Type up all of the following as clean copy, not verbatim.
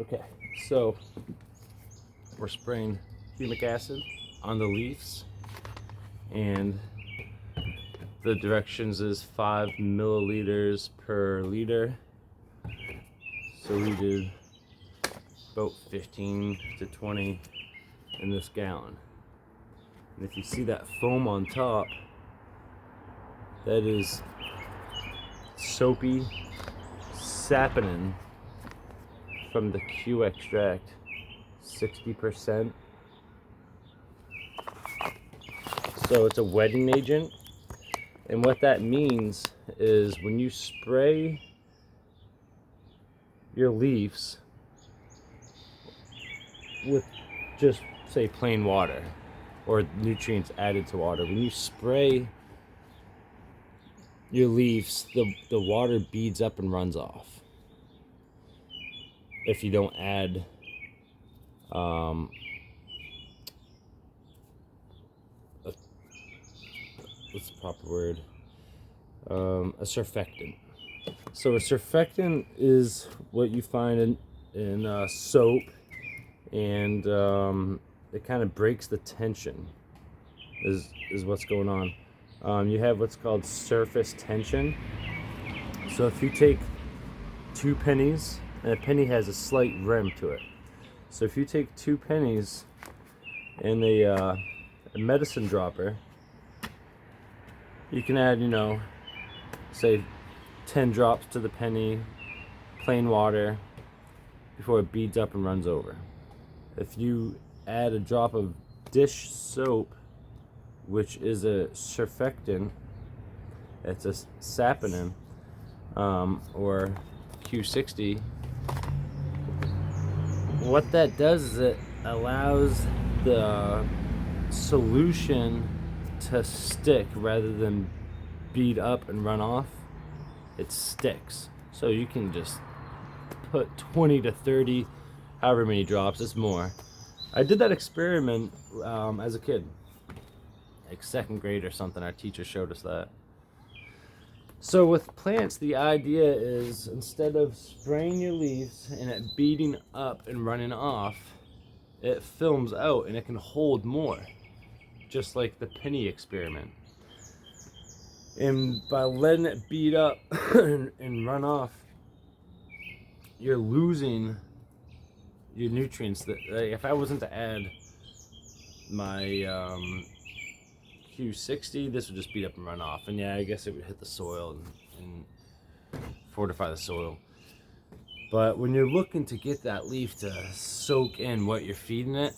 Okay, so we're spraying humic acid on the leaves, and the directions is 5 milliliters per liter. So we did about 15 to 20 in this gallon. And if you see that foam on top, that is soapy sapponin from the Q extract, 60%. So it's a wetting agent. And what that means is when you spray your leaves with just say plain water or nutrients added to water, when you spray your leaves, the water beads up and runs off. If you don't add what's the proper word? A surfactant. So a surfactant is what you find in soap, and it kind of breaks the tension. Is what's going on. You have what's called surface tension. So if you take 2 pennies, and a penny has a slight rim to it. So if you take 2 pennies and a medicine dropper, you can add, say 10 drops to the penny, plain water, before it beads up and runs over. If you add a drop of dish soap, which is a surfactant, it's a sapponins, or Q60, what that does is it allows the solution to stick rather than bead up and run off. It sticks. So you can just put 20 to 30, however many drops, it's more. I did that experiment as a kid, like 2nd grade or something. Our teacher showed us that. So with plants, the idea is instead of spraying your leaves and it beating up and running off, it films out and it can hold more, just like the penny experiment. And by letting it beat up and run off, you're losing your nutrients. That, like, if I wasn't to add my Q60, this would just beat up and run off. And yeah, I guess it would hit the soil and fortify the soil. But when you're looking to get that leaf to soak in what you're feeding it,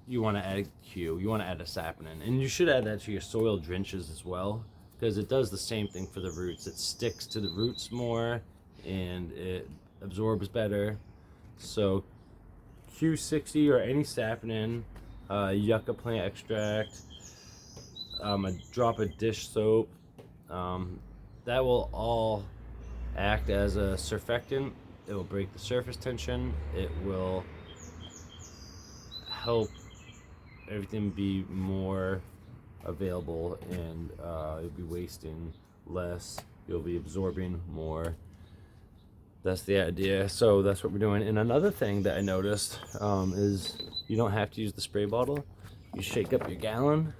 you want to add Q. You want to add a sapponin. And you should add that to your soil drenches as well, because it does the same thing for the roots. It sticks to the roots more and it absorbs better. So Q60 or any sapponin, yucca plant extract, a drop of dish soap, that will all act as a surfactant. It will break the surface tension. It will help everything be more available, and you'll be wasting less. You'll be absorbing more. That's the idea. So that's what we're doing. And another thing that I noticed is you don't have to use the spray bottle. You shake up your gallon,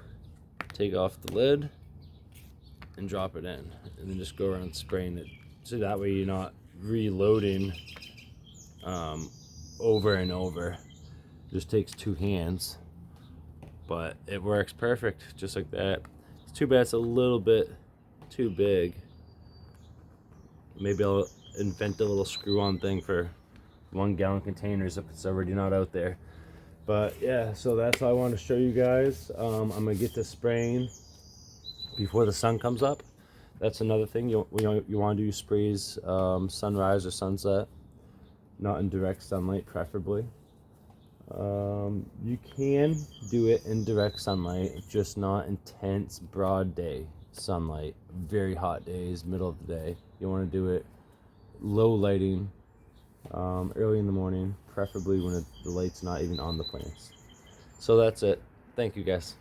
take off the lid, and drop it in, and then just go around spraying it. So that way you're not reloading over and over. It just takes 2 hands, but it works perfect, just like that. It's too bad it's a little bit too big. Maybe I'll invent a little screw-on thing for 1 gallon containers if it's already not out there. But yeah, so that's all I wanted to show you guys. I'm gonna get this spraying before the sun comes up. That's another thing. You want to do sprays sunrise or sunset, not in direct sunlight, preferably. You can do it in direct sunlight, just not intense broad day sunlight. Very hot days, middle of the day. You want to do it low lighting, early in the morning, preferably when the light's not even on the plants. So that's it. Thank you, guys.